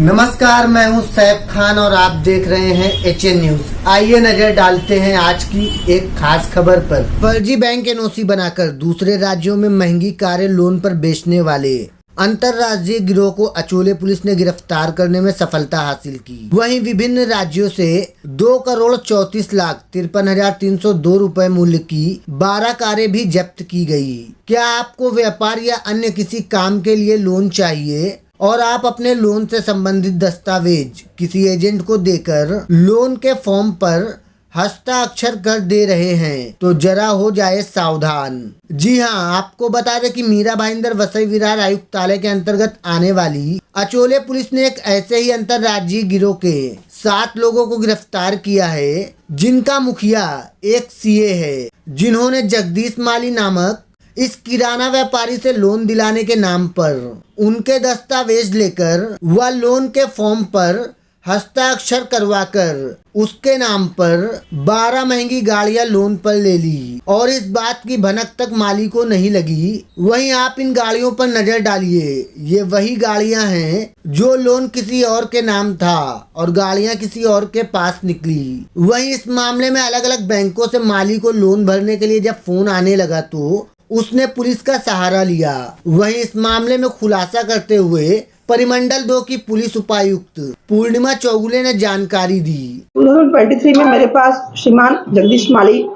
नमस्कार, मैं हूं सैफ खान और आप देख रहे हैं HN न्यूज। आइए नजर डालते हैं आज की एक खास खबर पर। फर्जी बैंक एनओसी बनाकर दूसरे राज्यों में महंगी कारें लोन पर बेचने वाले अंतर्राज्यीय गिरोह को अचोले पुलिस ने गिरफ्तार करने में सफलता हासिल की। वहीं विभिन्न राज्यों से 2,34,53,302 रुपए मूल्य की 12 कारें भी जब्त की गई। क्या आपको व्यापार या अन्य किसी काम के लिए लोन चाहिए और आप अपने लोन से संबंधित दस्तावेज किसी एजेंट को देकर लोन के फॉर्म पर हस्ताक्षर कर दे रहे हैं तो जरा हो जाए सावधान। जी हां, आपको बता दें कि मीरा भाईंदर वसई विरार आयुक्तालय के अंतर्गत आने वाली अचोले पुलिस ने एक ऐसे ही अंतर्राज्यीय गिरोह के 7 लोगों को गिरफ्तार किया है, जिनका मुखिया एक सीए है, जिन्होंने जगदीश माली नामक इस किराना व्यापारी से लोन दिलाने के नाम पर उनके दस्तावेज लेकर व लोन के फॉर्म पर हस्ताक्षर करवाकर उसके नाम पर 12 महंगी गाड़ियां लोन पर ले ली और इस बात की भनक तक माली को नहीं लगी। वहीं आप इन गाड़ियों पर नजर डालिए, ये वही गाड़ियां हैं जो लोन किसी और के नाम था और गाड़ियां किसी और के पास निकली। वहीं इस मामले में अलग अलग बैंकों से माली को लोन भरने के लिए जब फोन आने लगा तो उसने पुलिस का सहारा लिया। वहीं इस मामले में खुलासा करते हुए परिमंडल 2 की पुलिस उपायुक्त पूर्णिमा चौगुले ने जानकारी दी। 2023 में मेरे पास श्रीमान जगदीश माली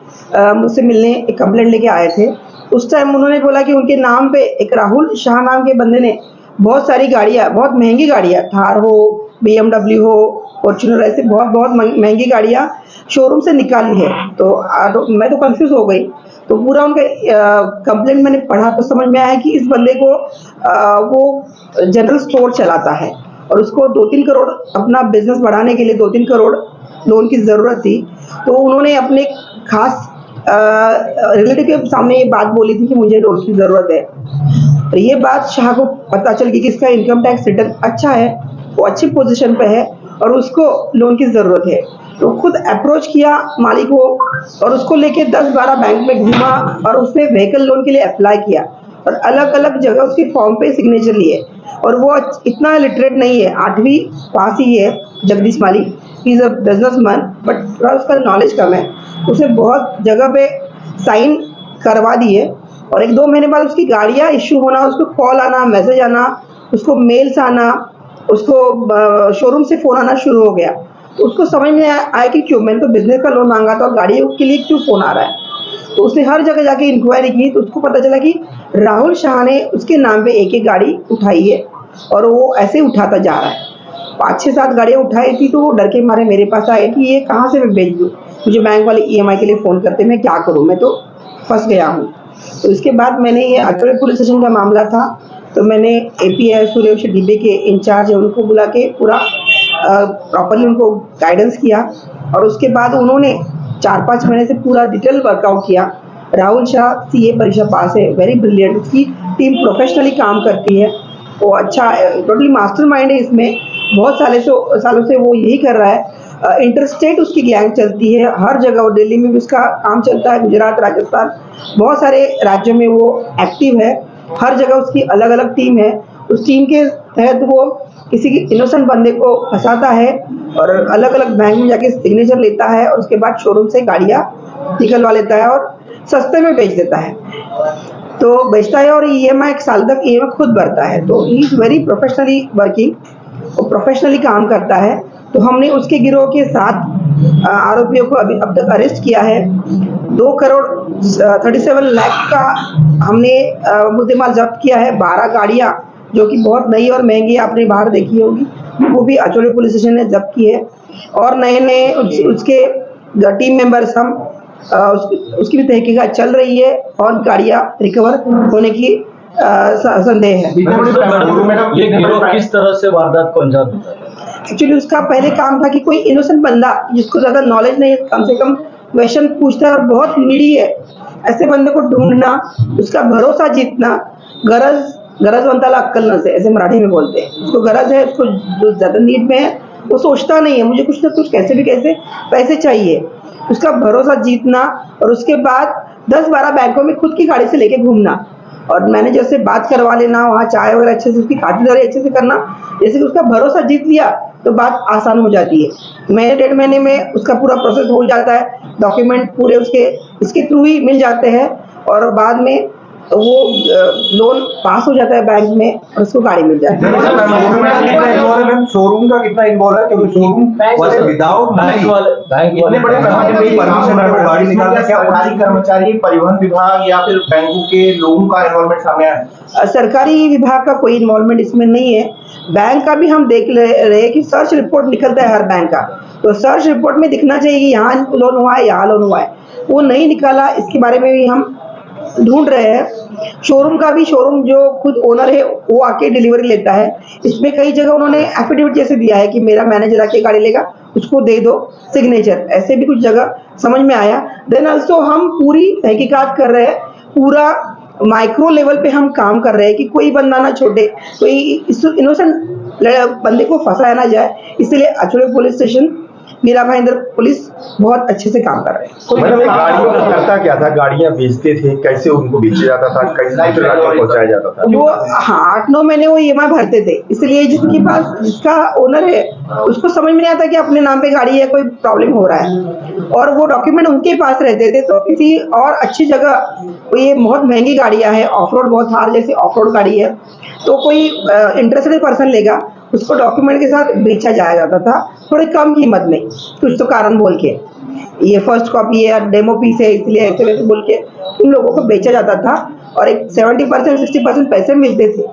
मुझसे मिलने एक कंप्लेंट लेके आए थे। उस टाइम उन्होंने बोला कि उनके नाम पे एक राहुल शाह नाम के बंदे ने बहुत सारी गाड़ियाँ, बहुत महंगी गाड़ियाँ, थार हो, BMW हो, फॉर्च्यूनर, ऐसे बहुत महंगी गाड़ियाँ शोरूम से निकाली है। तो मैं तो कंफ्यूज हो गई। तो पूरा उनका कंप्लेंट मैंने पढ़ा तो समझ में आया कि इस बंदे को वो जनरल स्टोर चलाता है और उसको 2-3 करोड़ अपना बिजनेस बढ़ाने के लिए 2-3 करोड़ लोन की ज़रूरत थी। तो उन्होंने अपने खास रिलेटिव के सामने ये बात बोली थी कि मुझे लोन की ज़रूरत है। तो ये बात शाह को पता चल गई कि इसका इनकम टैक्स रिटर्न अच्छा है, वो अच्छी पोजीशन पे है और उसको लोन की ज़रूरत है। तो खुद अप्रोच किया माली को और उसको लेके 10-12 बैंक में घूमा और उसने व्हीकल लोन के लिए अप्लाई किया और अलग अलग जगह उसके फॉर्म पे सिग्नेचर लिए। और वो इतना लिटरेट नहीं है, 8वीं पास ही है Jagdish Mali. He is a businessman but थोड़ा उसका नॉलेज कम है। उसने बहुत जगह पे साइन करवा दिए और 1-2 महीने बाद उसकी गाड़ियाँ इश्यू होना, उसको कॉल आना, मैसेज आना, उसको मेल्स आना, उसको शोरूम से फ़ोन आना शुरू हो गया। तो उसको समझ में आया कि क्यों, मैंने तो बिजनेस का लोन मांगा था और गाड़ी के लिए क्यों फ़ोन आ रहा है। तो उसने हर जगह जाके इंक्वायरी की तो उसको पता चला कि राहुल शाह ने उसके नाम पे एक गाड़ी उठाई है और वो ऐसे उठाता जा रहा है। 5-6-7 गाड़ियाँ उठाई थी तो वो डर के मारे मेरे पास आए कि ये कहाँ से मैं बेच दूँ। मुझे बैंक वाले EMI के लिए फ़ोन करते, मैं क्या करूँ, मैं तो फंस गया हूँ। तो इसके बाद मैंने ये अचोले पुलिस स्टेशन का मामला था तो मैंने API सूर्यवंश डिब्बे के इंचार्ज है उनको बुला के पूरा प्रॉपर्ली उनको गाइडेंस किया और उसके बाद उन्होंने 4-5 महीने से पूरा डिटेल वर्कआउट किया। राहुल शाह CA परीक्षा पास है, वेरी ब्रिलियंट, उसकी टीम प्रोफेशनली काम करती है, वो अच्छा टोटली मास्टरमाइंड है इसमें। बहुत सालों से वो यही कर रहा है। इंटरस्टेट उसकी गैंग चलती है हर जगह, वो दिल्ली में भी उसका काम चलता है, गुजरात, राजस्थान, बहुत सारे राज्यों में वो एक्टिव है। हर जगह उसकी अलग अलग टीम है। उस टीम के तहत वो किसी की इनोसेंट बंदे को फंसाता है और अलग अलग बैंक में जाके सिग्नेचर लेता है और उसके बाद शोरूम से गाड़ियाँ निकलवा लेता है और सस्ते में बेच देता है। तो बेचता है और EMI 1 साल तक EMI खुद भरता है। तो he is very professionally working, वो प्रोफेशनली काम करता है। तो हमने उसके गिरोह के 7 आरोपियों को अभी अब तक अरेस्ट किया है। 2,37 लाख का हमने मुद्देमाल जब्त किया है। 12 गाड़ियाँ जो कि बहुत नई और महंगी आपने बाहर देखी होगी, वो भी अचोले पुलिस स्टेशन ने जब्त की है और नए उसके टीम मेंबर्स हम उसकी भी तहकीकात चल रही है और गाड़ियाँ रिकवर होने की संदेह है। ये गिरोह किस तरह से वारदात को अंजाम देता है? एक्चुअली उसका पहले काम था कि कोई इनोसेंट बंदा जिसको ज़्यादा नॉलेज नहीं है, कम से कम क्वेश्चन पूछता है और बहुत नीडी है, ऐसे बंदे को ढूंढना, उसका भरोसा जीतना। गरजवंताला अक्कल न से, ऐसे मराठी में बोलते हैं। उसको गरज है, उसको जो ज़्यादा नीड में है वो सोचता नहीं है मुझे कुछ ना कुछ कैसे भी कैसे पैसे चाहिए। उसका भरोसा जीतना और उसके बाद 10-12 बैंकों में खुद की गाड़ी से लेके घूमना और मैनेजर से बात करवा लेना, वहाँ चाय वगैरह अच्छे से, उसकी खातिरदारी अच्छे से करना, जैसे कि उसका भरोसा जीत लिया तो बात आसान हो जाती है। महीने 1.5 महीने में उसका पूरा प्रोसेस हो जाता है, डॉक्यूमेंट पूरे इसके थ्रू ही मिल जाते हैं और बाद में वो लोन पास हो जाता है बैंक में और उसको गाड़ी मिल जाती है। शोरूम का कितना इन्वॉल्व है, क्योंकि शोरूम विदाउट बैंक इतने बड़े पैमाने पे परमिशन है गाड़ी निकालना, क्या सरकारी कर्मचारी, परिवहन विभाग या फिर बैंकों के लोगों का इन्वॉल्वमेंट सामने आया है? सरकारी विभाग का कोई इन्वॉल्वमेंट इसमें नहीं है। बैंक का भी हम देख रहे हैं कि सर्च रिपोर्ट निकलता है हर बैंक का, तो सर्च रिपोर्ट में दिखना चाहिए कि यहाँ लोन हुआ है, यहाँ लोन हुआ है, वो नहीं निकाला, इसके बारे में भी हम ढूंढ रहे हैं। शोरूम का भी, शोरूम जो खुद ओनर है वो आके डिलीवरी लेता है। इसमें कई जगह उन्होंने एफिडेविट जैसे दिया है कि मेरा मैनेजर आके गाड़ी लेगा, उसको दे दो सिग्नेचर, ऐसे भी कुछ जगह समझ में आया। देन ऑल्सो हम पूरी तहकीकात कर रहे हैं, पूरा माइक्रो लेवल पे हम काम कर रहे हैं कि कोई बंदा ना छोड़े, कोई इनोसेंट बंदे को फंसाया ना जाए। इसलिए Achole police station, Mira Bhayander police बहुत अच्छे से काम कर रहे हैं। मैडम, गाड़ियों का करता क्या था, गाड़ियां बेचते थे, कैसे उनको बेचा जाता था, कैसे पहुंचाया जाता था? वो 8-9 महीने वो EMI भरते थे, इसलिए जिसके पास, जिसका ओनर है उसको समझ में नहीं आता कि अपने नाम पे गाड़ी है, कोई प्रॉब्लम हो रहा है, और वो डॉक्यूमेंट उनके पास रहते थे। तो किसी और अच्छी जगह, ये बहुत महंगी गाड़ियां हैं, ऑफ रोड, बहुत हार जैसी ऑफ रोड गाड़ी है, तो कोई इंटरेस्टेड पर्सन लेगा, उसको डॉक्यूमेंट के साथ बेचा जाया जाता था थोड़े कम कीमत में, कुछ तो कारण बोल के, ये फर्स्ट कॉपी है, डेमो पीस है, इसलिए ऐसे वैसे बोल के उन लोगों को बेचा जाता था और एक 70% 60% पैसे मिलते थे।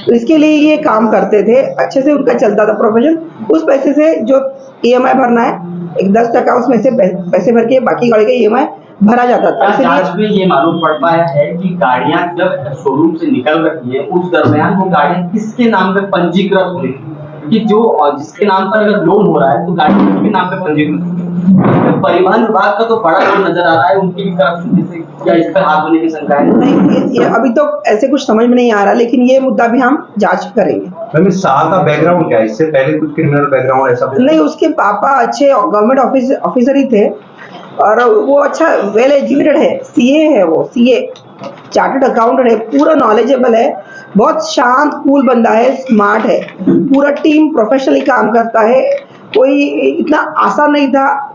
तो इसके लिए ये काम करते थे, अच्छे से उनका चलता था प्रोफेशन। उस पैसे से जो EMI भरना है, एक 10% उसमें से पैसे भर के बाकी गाड़ी का EMI भरा जाता था। जांच में ये मालूम पड़ पाया है कि गाड़ियां जब शोरूम से निकल रही है उस दरमियान वो गाड़ियां किसके नाम पे पंजीकृत हुई, कि जो जिसके नाम पर अगर लोन हो रहा है तो गाड़ी किसके नाम पे पंजीकृत। परिवहन विभाग का तो बड़ा रोल नजर आ रहा है, उनकी भी जैसे क्या इस पर हाथ होने की शंका है? नहीं, ये अभी तो ऐसे कुछ समझ में नहीं आ रहा, लेकिन ये मुद्दा भी हम जांच करेंगे। मैम, शाह का बैकग्राउंड क्या है, इससे पहले कुछ क्रिमिनल बैकग्राउंड ऐसा? नहीं, उसके पापा अच्छे गवर्नमेंट ऑफिसर ही थे और वो अच्छा वेल एजुकेटेड है, CA है, वो CA चार्टर्ड अकाउंटेंट है, पूरा नॉलेजेबल है, बहुत शांत कूल बंदा है, स्मार्ट है, पूरा टीम प्रोफेशनली काम करता है। कोई इतना आसान नहीं था,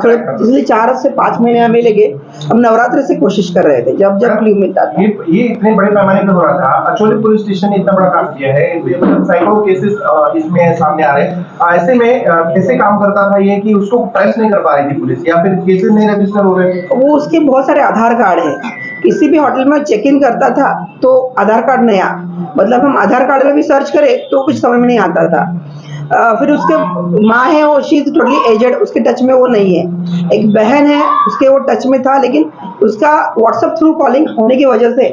थोड़े पिछले 4 से 5 महीने हमें लगे। हम नवरात्रि से कोशिश कर रहे थे, जब जब क्ल्यू मिलता था। ये इतने बड़े पैमाने पे हो रहा था, अचोले पुलिस स्टेशन ने इतना बड़ा काम किया है, मतलब सैकड़ों केसेस इसमें सामने आ रहे हैं। ऐसे में कैसे काम करता था ये कि उसको ट्रेस नहीं कर पा रही थी पुलिस, या फिर केसेस नहीं रजिस्टर हो रहे थे? वो उसके बहुत सारे आधार कार्ड हैं, किसी भी होटल में चेक इन करता था तो आधार कार्ड नया, मतलब हम आधार कार्ड में भी सर्च करें तो कुछ समझ में नहीं आता था। फिर उसके माँ है, वो शी इज टोटली एजेड, उसके टच में वो नहीं है। एक बहन है, उसके वो टच में था, लेकिन उसका व्हाट्सएप थ्रू कॉलिंग होने की वजह से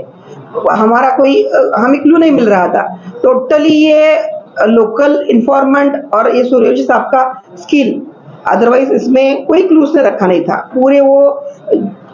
हमारा कोई हमें क्लू नहीं मिल रहा था। टोटली ये लोकल इन्फॉर्मेंट और ये सूर्यवंशी साहब का स्किल, अदरवाइज इसमें कोई क्लू उसने रखा नहीं था। पूरे वो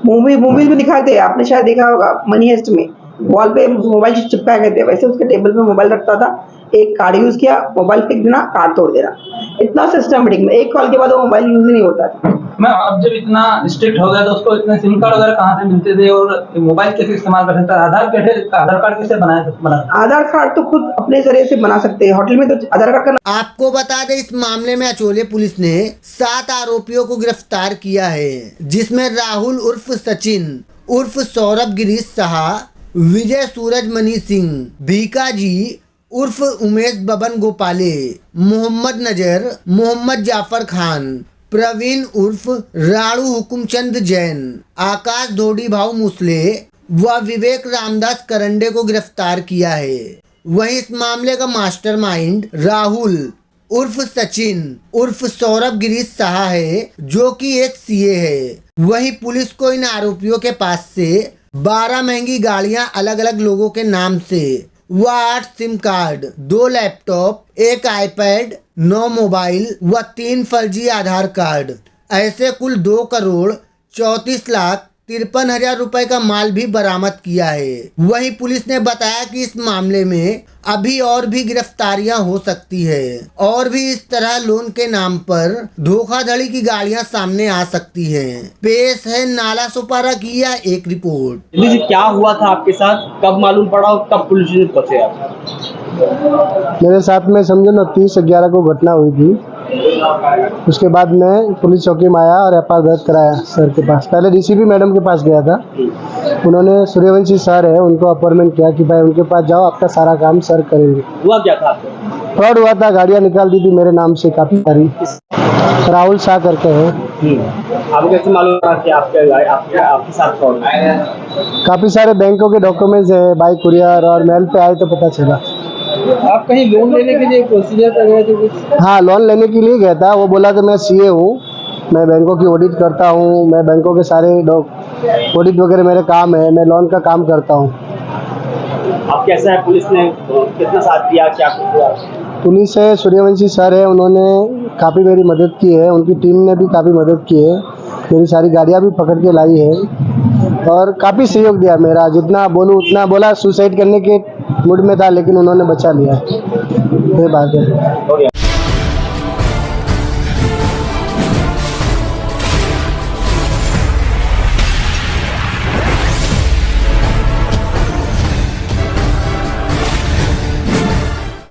मूवीज में दिखाते हैं, आपने शायद देखा होगा मनी हेस्ट में, वॉल पे मोबाइल चिपकाए गए थे, वैसे उसके टेबल पे मोबाइल रखता था, एक कार्ड यूज किया, मोबाइल फेंक देना, कार्ड तोड़ देना, इतना सिस्टमेटिक में। एक कॉल के बाद वो मोबाइल यूज ही नहीं होता था। मैं अब जब इतना स्ट्रिक्ट हो गया तो उसको इतने सिम कार्ड वगैरह कहाँ से मिलते थे और मोबाइल कैसे इस्तेमाल कर सकता है? आधार कार्ड कैसे बना? आधार कार्ड तो खुद अपने जरिए से बना सकते हैं, होटल में तो आधार कार्ड का। आपको बता दें, इस मामले में अचोले पुलिस ने 7 आरोपियों को गिरफ्तार किया है, जिसमें राहुल उर्फ सचिन उर्फ सौरभ गिरीश साहा, विजय सूरजमणि सिंह, भीकाजी उर्फ उमेश बबन गोपाले, मोहम्मद नजर, मोहम्मद जाफर खान, प्रवीण उर्फ राणू हुकुमचंद जैन, आकाश धोडी भाव मुसले व विवेक रामदास करंडे को गिरफ्तार किया है। वहीं इस मामले का मास्टरमाइंड राहुल उर्फ सचिन उर्फ सौरभ गिरीश साहा है, जो कि एक CA है। वहीं पुलिस को इन आरोपियों के पास से 12 महंगी गाड़ियां अलग अलग लोगों के नाम से व 8 SIM card, 2 laptop, 1 iPad, 9 mobile व 3 फर्जी आधार कार्ड, ऐसे कुल 2 करोड़ 34 लाख 53,000 रुपए का माल भी बरामद किया है। वहीं पुलिस ने बताया कि इस मामले में अभी और भी गिरफ्तारियां हो सकती है और भी इस तरह लोन के नाम पर धोखाधड़ी की गाड़ियां सामने आ सकती हैं। पेश है नाला सुपारा की यह एक रिपोर्ट। दिल्ली जी, क्या हुआ था आपके साथ, कब मालूम पड़ा और कब पुलिस ने पहुंचे आप? मेरे साथ में समझो ना 30/11 को घटना हुई थी। उसके बाद मैं पुलिस चौकी में आया और एफआईआर दर्ज कराया सर के पास। पहले डीसीपी मैडम के पास गया था। उन्होंने सूर्यवंशी सर है उनको अपॉइंटमेंट किया कि भाई उनके पास जाओ, आपका सारा काम सर करेंगे। हुआ क्या था? फ्रॉड हुआ था, गाड़ियाँ निकाल दी थी मेरे नाम से काफ़ी सारी। राहुल शाह करके है। आपको कैसे मालूम पड़ा कि आपके साथ फ्रॉड है? काफ़ी सारे बैंकों के डॉक्यूमेंट्स है, बाइक कुरियर और मेल पे आए तो पता चला। आप कहीं लोन लेने के लिए प्रोसीजर कर रहे थे कुछ? हाँ, लोन लेने के लिए गया था। वो बोला कि मैं सीए हूँ, मैं बैंकों की ऑडिट करता हूँ, मैं बैंकों के सारे ऑडिट वगैरह मेरे काम है, मैं लोन का काम करता हूँ। अब कैसा है, पुलिस ने कितना साथ दिया, क्या हुआ? पुलिस है, सूर्यवंशी सर है, उन्होंने काफ़ी मेरी मदद की है, उनकी टीम ने भी काफ़ी मदद की है, मेरी सारी गाड़ियाँ भी पकड़ के लाई है और काफ़ी सहयोग दिया मेरा। जितना बोलूँ उतना बोला। सुसाइड करने के मूड में था लेकिन उन्होंने बचा लिया। ये बात है।